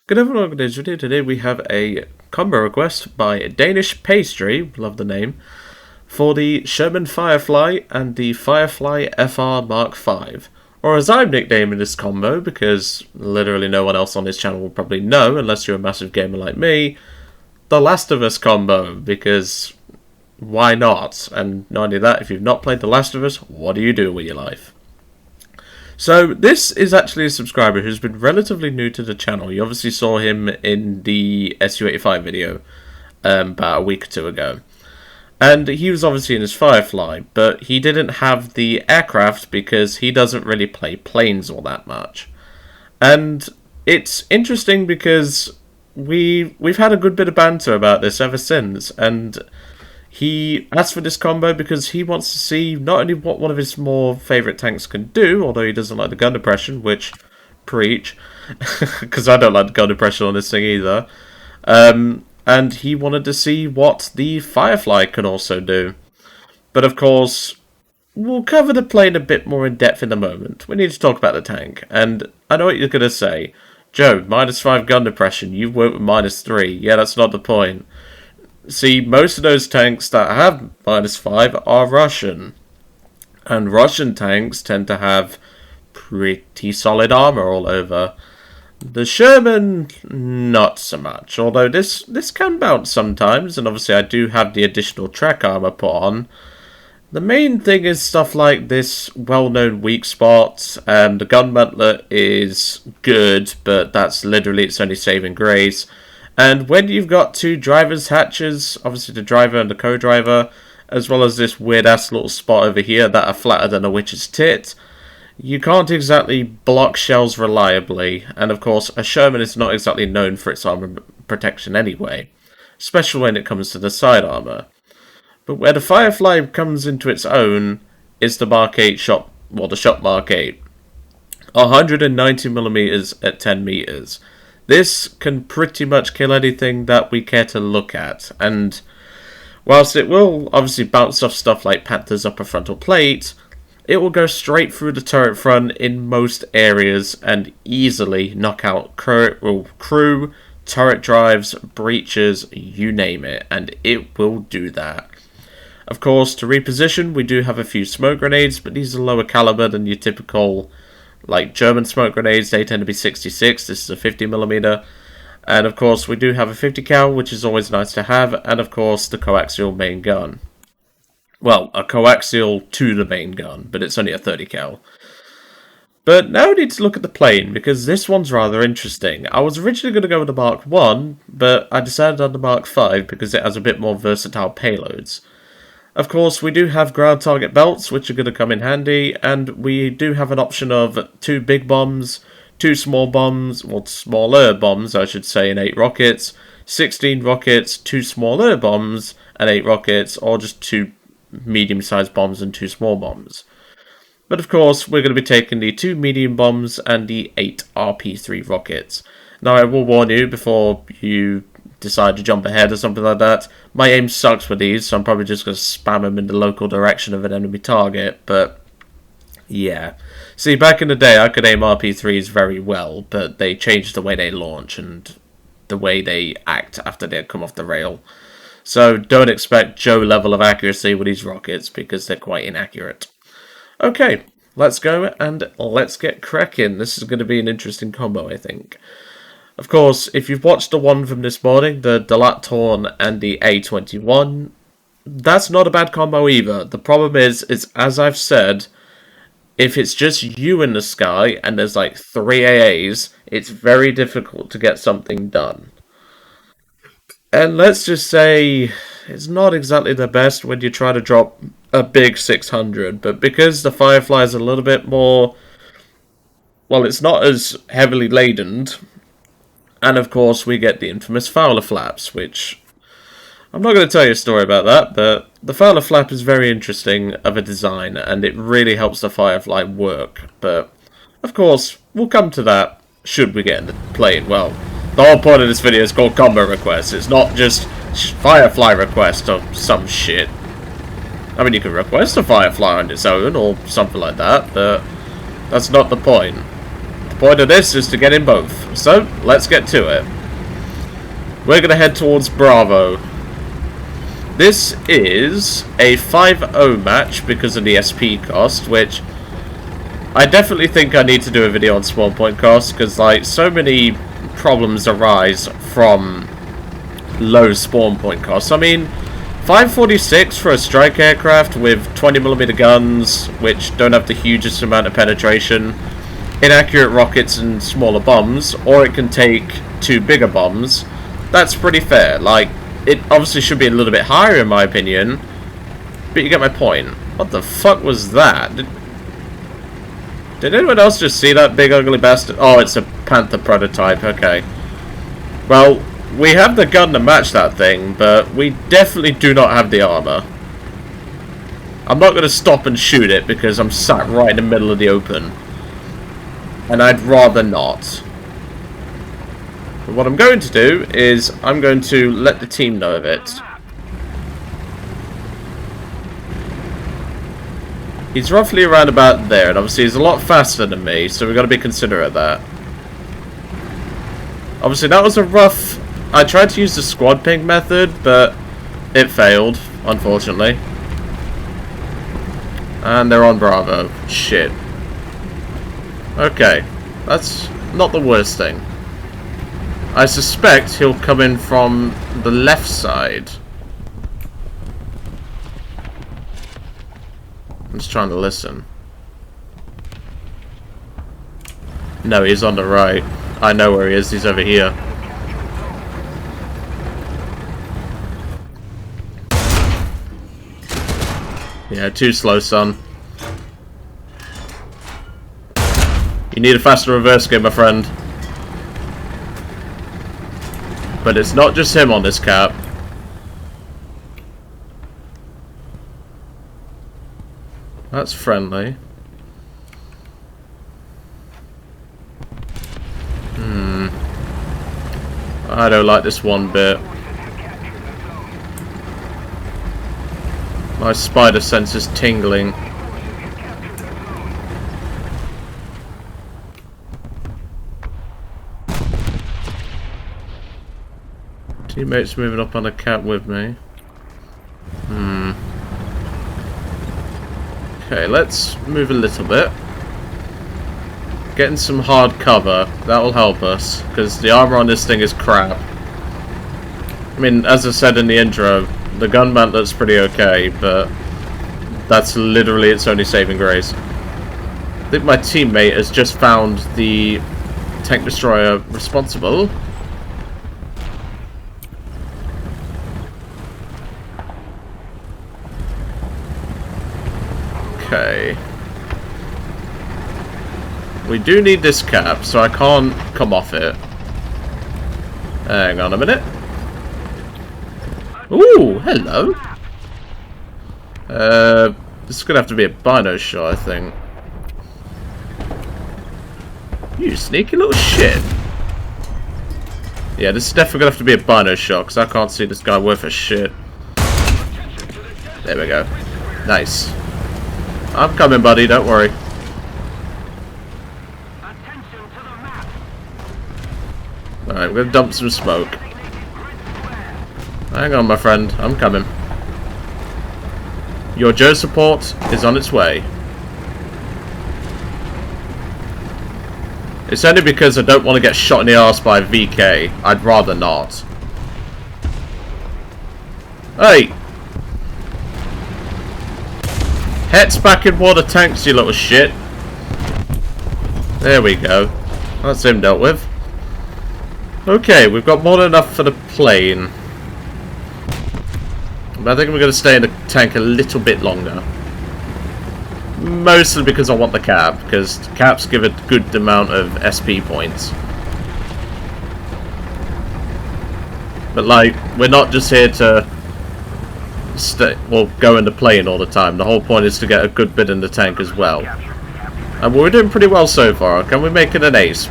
Good evening, welcome to this video. Today we have a combo request by Danish Pastry, love the name, for the Sherman Firefly and the Firefly Mk V. Or as I'm nicknaming this combo, because literally no one else on this channel will probably know, unless you're a massive gamer like me, the Last of Us combo, because why not? And not only that, if you've not played The Last of Us, what do you do with your life? So this is actually a subscriber who's been relatively new to the channel. You obviously saw him in the SU85 video about a week or two ago. And he was obviously in his Firefly, but he didn't have the aircraft because he doesn't really play planes all that much. And it's interesting because we've had a good bit of banter about this ever since, and he asked for this combo because he wants to see not only what one of his more favourite tanks can do, although he doesn't like the gun depression, which, preach, because I don't like the gun depression on this thing either, and he wanted to see what the Firefly can also do. But of course, we'll cover the plane a bit more in depth in a moment. We need to talk about the tank, and I know what you're going to say. Joe, -5 gun depression, you work with -3. Yeah, that's not the point. See, most of those tanks that have -5 are Russian. And Russian tanks tend to have pretty solid armor all over. The Sherman, not so much. Although this can bounce sometimes, and obviously I do have the additional track armor put on. The main thing is stuff like this well-known weak spot. The gun mantlet is good, but that's literally its only saving grace. And when you've got two driver's hatches, obviously the driver and the co-driver, as well as this weird-ass little spot over here that are flatter than a witch's tit, you can't exactly block shells reliably. And of course, a Sherman is not exactly known for its armor protection anyway, especially when it comes to the side armor. But where the Firefly comes into its own is the Mark 8 shot, well, the shot Mark 8. 190mm at 10 meters. This can pretty much kill anything that we care to look at, and whilst it will obviously bounce off stuff like Panther's upper frontal plate, it will go straight through the turret front in most areas and easily knock out crew, turret drives, breaches, you name it, and it will do that. Of course, to reposition, we do have a few smoke grenades, but these are lower caliber than your typical like German smoke grenades. They tend to be 66, this is a 50mm, and of course we do have a 50 cal, which is always nice to have, and of course the coaxial main gun. Well, a coaxial to the main gun, but it's only a 30 cal. But now we need to look at the plane, because this one's rather interesting. I was originally going to go with the Mark 1, but I decided on the Mark 5 because it has a bit more versatile payloads. Of course, we do have ground target belts, which are going to come in handy, and we do have an option of 2 big bombs, 2 small bombs, well, smaller bombs, I should say, and 8 rockets, 16 rockets, 2 smaller bombs, and 8 rockets, or just 2 medium-sized bombs and 2 small bombs. But of course, we're going to be taking the 2 medium bombs and the 8 RP3 rockets. Now, I will warn you before you decide to jump ahead or something like that, my aim sucks with these, so I'm probably just going to spam them in the local direction of an enemy target, but yeah. See, back in the day I could aim RP3s very well, but they changed the way they launch and the way they act after they come off the rail. So don't expect Joe level of accuracy with these rockets, because they're quite inaccurate. Okay, let's go and let's get cracking. This is going to be an interesting combo, I think. Of course, if you've watched the one from this morning, the Dalat Torn and the A21, that's not a bad combo either. The problem is as I've said, if it's just you in the sky and there's like 3 AAs, it's very difficult to get something done. And let's just say, it's not exactly the best when you try to drop a big 600, but because the Firefly is a little bit more, well, it's not as heavily laden. And of course, we get the infamous Fowler flaps, which I'm not going to tell you a story about that, but the Fowler flap is very interesting of a design, and it really helps the Firefly work. But of course, we'll come to that should we get into the plane. Well, the whole point of this video is called combo requests. It's not just Firefly request or some shit. I mean, you can request a Firefly on its own or something like that, but that's not the point. point of this is to get in both. So, let's get to it. We're going to head towards Bravo. This is a 5-0 match because of the SP cost, which I definitely think I need to do a video on spawn point cost, because like so many problems arise from low spawn point costs. I mean, 546 for a strike aircraft with 20mm guns, which don't have the hugest amount of penetration, inaccurate rockets and smaller bombs, or it can take 2 bigger bombs. That's pretty fair. Like, it obviously should be a little bit higher in my opinion, but you get my point. What the fuck was that? Did anyone else just see that big ugly bastard? Oh, it's a Panther prototype, okay. Well, we have the gun to match that thing, but we definitely do not have the armor. I'm not going to stop and shoot it because I'm sat right in the middle of the open. And I'd rather not. But what I'm going to do is I'm going to let the team know of it. He's roughly around about there, and obviously he's a lot faster than me, so we've got to be considerate of that. Obviously that was a rough... I tried to use the squad ping method, but it failed, unfortunately. And they're on Bravo. Shit. Okay, that's not the worst thing. I suspect he'll come in from the left side. I'm just trying to listen. No, he's on the right. I know where he is. He's over here. Yeah, too slow, son. You need a faster reverse gear, my friend. But it's not just him on this cap. That's friendly. I don't like this one bit. My spider sense is tingling. Teammates moving up on the cap with me. Okay, let's move a little bit. Getting some hard cover, that will help us, because the armor on this thing is crap. I mean, as I said in the intro, the gun mantlet's pretty okay, but that's literally its only saving grace. I think my teammate has just found the tank destroyer responsible. Okay. We do need this cap, so I can't come off it. Hang on a minute. Ooh, hello. This is gonna have to be a bino shot, I think. You sneaky little shit. Yeah, this is definitely gonna have to be a bino shot, because I can't see this guy worth a shit. There we go. Nice. I'm coming, buddy, don't worry. Alright, we're gonna dump some smoke. Hang on, my friend, I'm coming. Your Joe support is on its way. It's only because I don't want to get shot in the arse by VK. I'd rather not. Hey! Heads back in water tanks, you little shit. There we go. That's him dealt with. Okay, we've got more than enough for the plane. But I think we're going to stay in the tank a little bit longer. Mostly because I want the cap, because caps give a good amount of SP points. But like, we're not just here to go in the plane all the time. The whole point is to get a good bit in the tank as well. And we're doing pretty well so far. Can we make it an ace?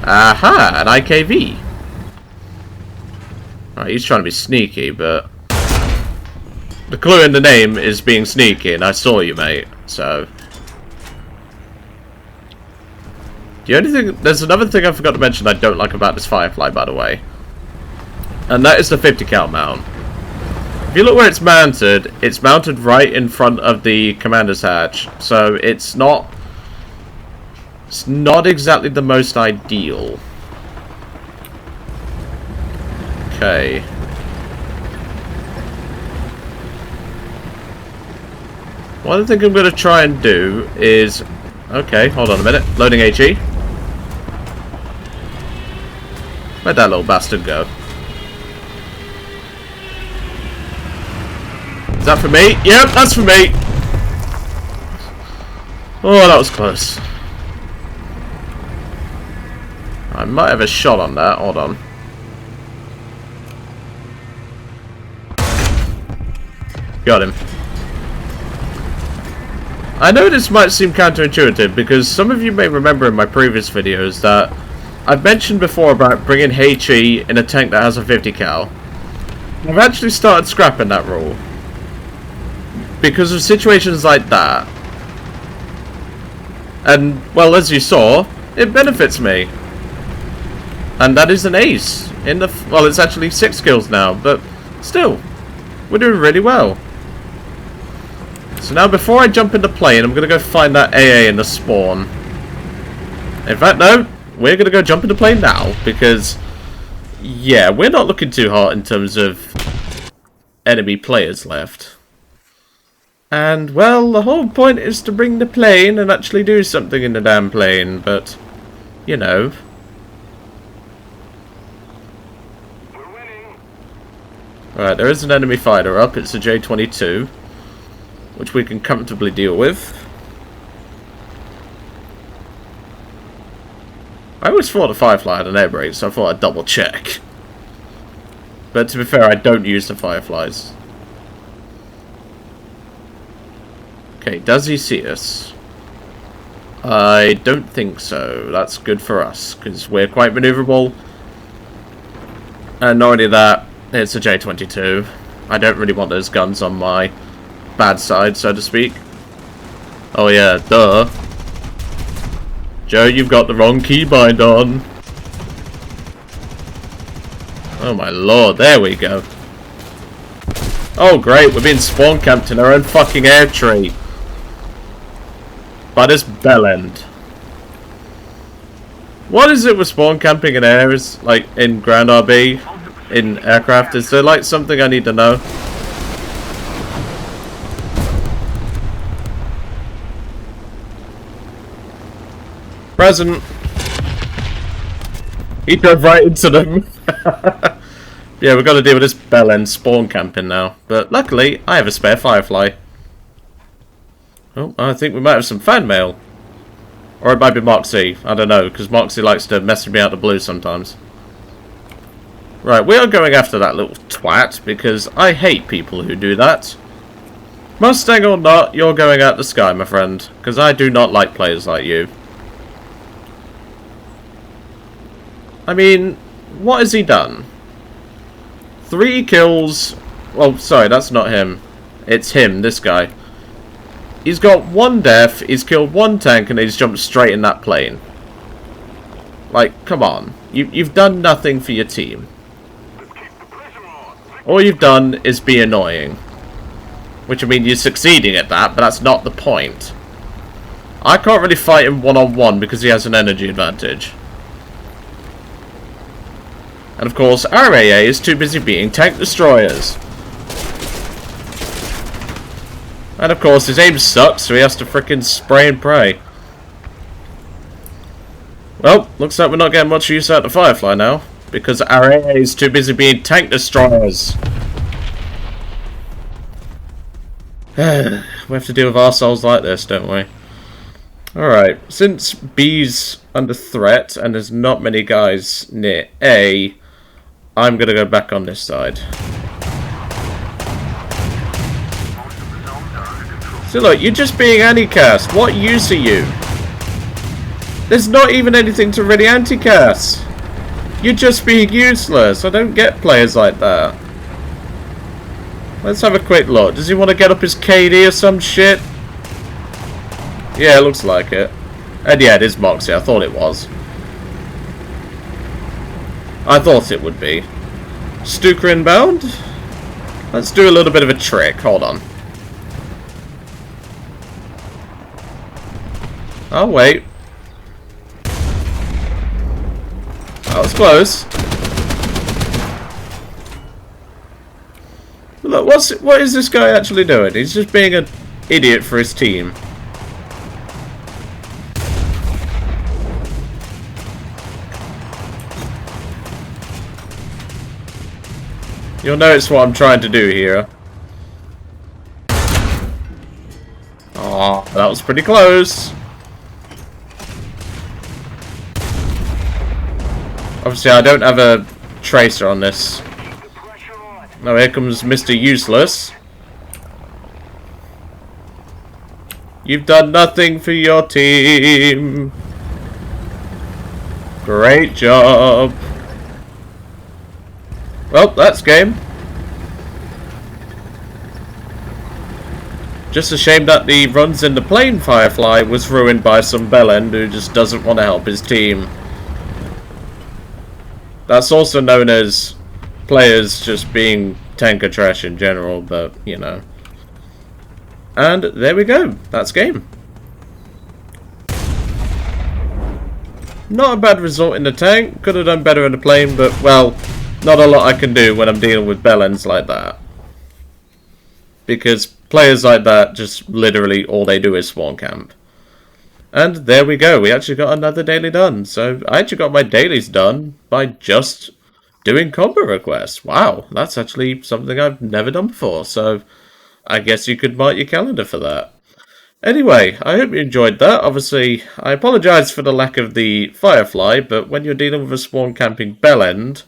Aha, an IKV. Right, he's trying to be sneaky, but the clue in the name is being sneaky, and I saw you, mate. So The only thing, there's another thing I forgot to mention I don't like about this Firefly, by the way. And that is the 50 cal mount. If you look where it's mounted right in front of the commander's hatch. So it's not exactly the most ideal. Okay. One thing I'm going to try and do is... Okay, hold on a minute. Loading HE. Where'd that little bastard go? Is that for me? Yep, that's for me! Oh, that was close. I might have a shot on that. Hold on. Got him. I know this might seem counterintuitive because some of you may remember in my previous videos that I've mentioned before about bringing HE in a tank that has a 50 cal. I've actually started scrapping that rule because of situations like that. And, well, as you saw, it benefits me. And that is an ace in the... Well, it's actually 6 kills now, but still, we're doing really well. So now, before I jump into plane, I'm going to go find that AA in the spawn. In fact, no, we're going to go jump into plane now, because, yeah, we're not looking too hot in terms of enemy players left. And, well, the whole point is to bring the plane and actually do something in the damn plane, but, you know. Alright, there is an enemy fighter up, it's a J-22. Which we can comfortably deal with. I always thought the Firefly had an air brake, so I thought I'd double check. But to be fair, I don't use the Fireflies. Okay, does he see us? I don't think so. That's good for us, because we're quite maneuverable. And not only that, it's a J-22. I don't really want those guns on my bad side, so to speak. Oh yeah, duh. Joe, you've got the wrong keybind on. Oh my lord, there we go. Oh great, we're being spawn camped in our own fucking air tree. By this bellend. What is it with spawn camping in air? Is like in ground RB? In aircraft? Is there like something I need to know? Present. He drove right into them. Yeah, we've got to deal with this bellend spawn camping now. But luckily, I have a spare Firefly. Oh, I think we might have some fan mail. Or it might be Mark C. I don't know, because Mark C likes to mess me out the blue sometimes. Right, we are going after that little twat, because I hate people who do that. Mustang or not, you're going out the sky, my friend. Because I do not like players like you. I mean, what has he done? 3 kills... Well, sorry, that's not him. It's him, this guy. He's got 1 death, he's killed 1 tank, and he's jumped straight in that plane. Like, come on. You've done nothing for your team. All you've done is be annoying. Which, I mean, you're succeeding at that, but that's not the point. I can't really fight him one-on-one because he has an energy advantage. And of course, our AA is too busy being tank destroyers. And of course, his aim sucks, so he has to frickin' spray and pray. Well, looks like we're not getting much use out of Firefly now, because our AA is too busy being tank destroyers. We have to deal with arseholes like this, don't we? Alright, since B's under threat, and there's not many guys near A, I'm gonna go back on this side. So look, you're just being anti-cast. What use are you? There's not even anything to really anti-cast. You're just being useless. I don't get players like that. Let's have a quick look. Does he want to get up his KD or some shit? Yeah, it looks like it. And yeah, it is Moxie. I thought it was. I thought it would be. Stuka inbound? Let's do a little bit of a trick. Hold on. Oh, wait. That was close. Look, what is this guy actually doing? He's just being an idiot for his team. You'll notice what I'm trying to do here. Oh, that was pretty close. Obviously, I don't have a tracer on this. Now here comes Mr. Useless. You've done nothing for your team. Great job. Well, that's game. Just a shame that the runs in the plane Firefly was ruined by some bellend who just doesn't want to help his team. That's also known as players just being tanker trash in general, but, you know. And there we go. That's game. Not a bad result in the tank. Could have done better in the plane, but, well, not a lot I can do when I'm dealing with bellends like that. Because players like that just literally all they do is spawn camp. And there we go. We actually got another daily done. So I actually got my dailies done by just doing combo requests. Wow, that's actually something I've never done before. So I guess you could mark your calendar for that. Anyway, I hope you enjoyed that. Obviously, I apologise for the lack of the Firefly, but when you're dealing with a spawn camping bellend,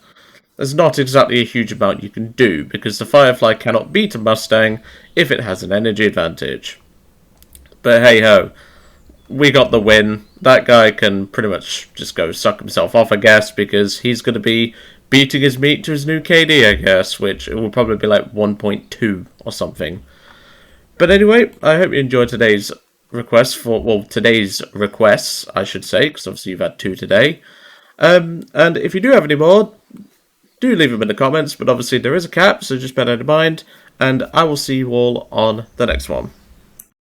there's not exactly a huge amount you can do, because the Firefly cannot beat a Mustang if it has an energy advantage. But hey ho, we got the win. That guy can pretty much just go suck himself off, I guess, because he's going to be beating his meat to his new KD, I guess, which it will probably be like 1.2 or something. But anyway, I hope you enjoyed today's today's requests, I should say, because obviously you've had 2 today. And if you do have any more, do leave them in the comments, but obviously there is a cap, so just bear that in mind, and I will see you all on the next one.